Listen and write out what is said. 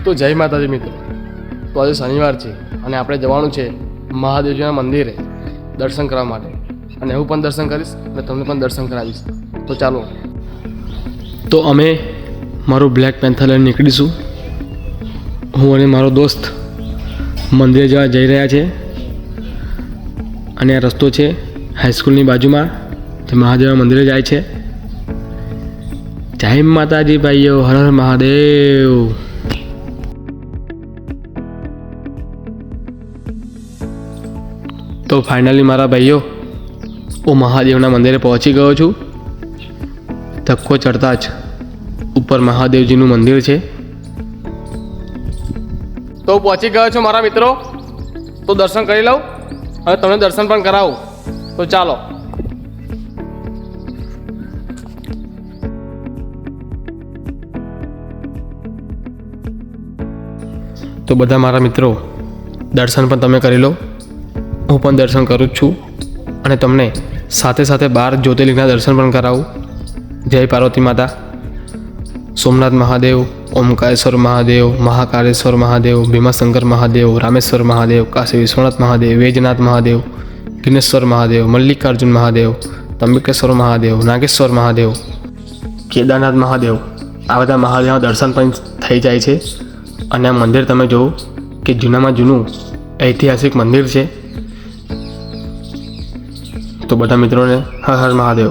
તો જય માતાજી મિત્રો. તો આજે શનિવાર છે અને આપણે જવાનું છે મહાદેવજીના મંદિરે દર્શન કરવા માટે, અને હું પણ દર્શન કરીશ અને તમને પણ દર્શન કરાવીશ. તો ચાલો. તો અમે મારું બ્લેક પેન્થર લઈને નીકળીશું. હું અને મારો દોસ્ત મંદિરે જવા જઈ રહ્યા છે, અને આ રસ્તો છે હાઈસ્કૂલની બાજુમાં જે મહાદેવના મંદિરે જાય છે. જય માતાજી ભાઈઓ, હર હર મહાદેવ. તો ફાઇનલી મારા ભાઈઓ, હું મહાદેવના મંદિરે પહોંચી ગયો છું. ધક્કો ચડતા જ ઉપર મહાદેવજીનું મંદિર છે. તો પહોંચી ગયો છું મારા મિત્રો. તો દર્શન કરી લઉં અને તમને દર્શન પણ કરાવું. તો ચાલો. તો બધા મારા મિત્રો, દર્શન પણ તમે કરી લો. હું પણ દર્શન કરું જ છું અને તમને સાથે સાથે 12 જ્યોતિર્લિંગના દર્શન પણ કરાવું. જય પાર્વતી માતા, સોમનાથ મહાદેવ, ઓમકારેશ્વર મહાદેવ, મહાકાલેશ્વર મહાદેવ, ભીમાશંકર મહાદેવ, રામેશ્વર મહાદેવ, કાશી વિશ્વનાથ મહાદેવ, વૈજનાથ મહાદેવ, કિનેશ્વર મહાદેવ, મલ્લિકાર્જુન મહાદેવ, ત્રંબકેશ્વર મહાદેવ, નાગેશ્વર મહાદેવ, કેદારનાથ મહાદેવ, આ બધા મહાદેવના દર્શન પણ થઈ જાય છે. અને આ મંદિર તમે જુઓ કે જૂનામાં જૂનું ઐતિહાસિક મંદિર છે. તો બધા મિત્રોને હર હર મહાદેવ.